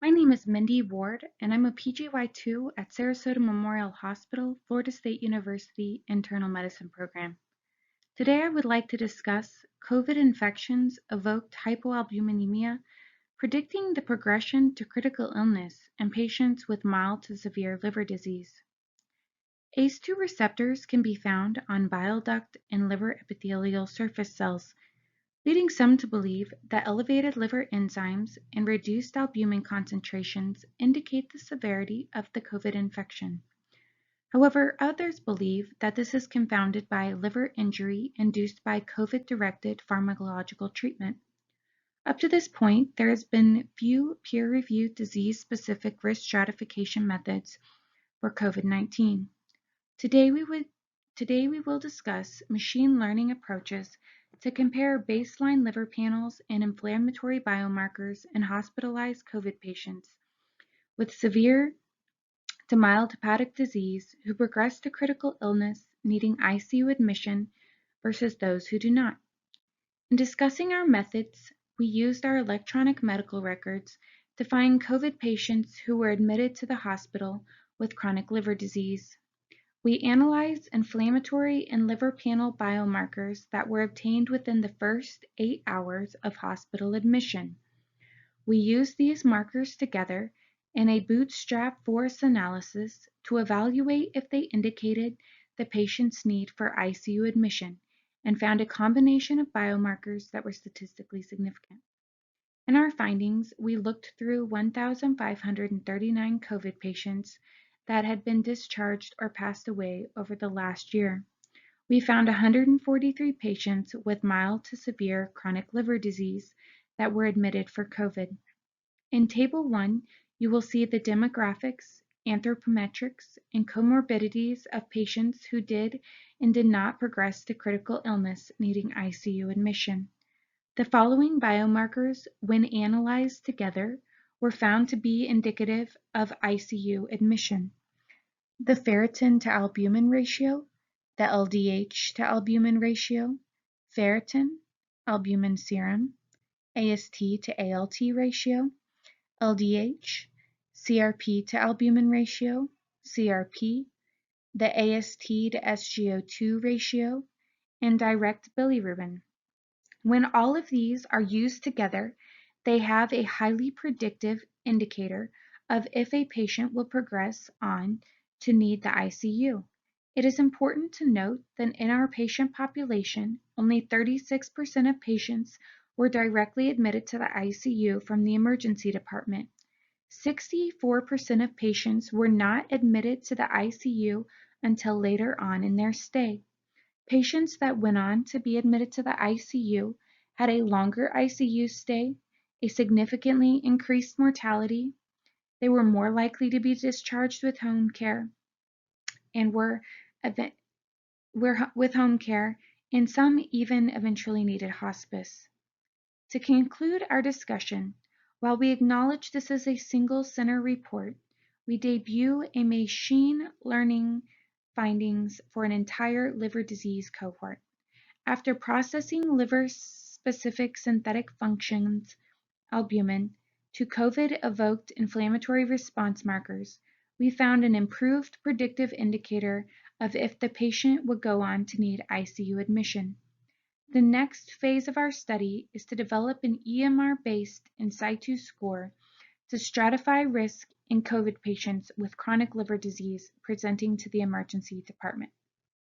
My name is Mindy Ward, and I'm a PGY2 at Sarasota Memorial Hospital, Florida State University Internal Medicine Program. Today I would like to discuss COVID infections evoked hypoalbuminemia, predicting the progression to critical illness in patients with mild to severe liver disease. ACE2 receptors can be found on bile duct and liver epithelial surface cells, leading some to believe that elevated liver enzymes and reduced albumin concentrations indicate the severity of the COVID infection. However, others believe that this is confounded by liver injury induced by COVID-directed pharmacological treatment. Up to this point, there has been few peer-reviewed disease-specific risk stratification methods for COVID-19. Today we will discuss machine learning approaches to compare baseline liver panels and inflammatory biomarkers in hospitalized COVID patients with severe to mild hepatic disease who progress to critical illness needing ICU admission versus those who do not. In discussing our methods, we used our electronic medical records to find COVID patients who were admitted to the hospital with chronic liver disease. We analyzed inflammatory and liver panel biomarkers that were obtained within the first 8 hours of hospital admission. We used these markers together in a bootstrap forest analysis to evaluate if they indicated the patient's need for ICU admission and found a combination of biomarkers that were statistically significant. In our findings, we looked through 1,539 COVID patients that had been discharged or passed away over the last year. We found 143 patients with mild to severe chronic liver disease that were admitted for COVID. In Table 1, you will see the demographics, anthropometrics, and comorbidities of patients who did and did not progress to critical illness needing ICU admission. The following biomarkers, when analyzed together, were found to be indicative of ICU admission: the ferritin to albumin ratio, the LDH to albumin ratio, ferritin, albumin serum, AST to ALT ratio, LDH, CRP to albumin ratio, CRP, the AST to SGO2 ratio, and direct bilirubin. When all of these are used together, they have a highly predictive indicator of if a patient will progress on to need the ICU. It is important to note that in our patient population, only 36% of patients were directly admitted to the ICU from the emergency department. 64% of patients were not admitted to the ICU until later on in their stay. Patients that went on to be admitted to the ICU had a longer ICU stay, a significantly increased mortality, they were more likely to be discharged with home care, and and some even eventually needed hospice. To conclude our discussion, while we acknowledge this is a single center report, we debut a machine learning findings for an entire liver disease cohort. After processing liver-specific synthetic functions, albumin, to COVID-evoked inflammatory response markers, we found an improved predictive indicator of if the patient would go on to need ICU admission. The next phase of our study is to develop an EMR-based in situ score to stratify risk in COVID patients with chronic liver disease presenting to the emergency department.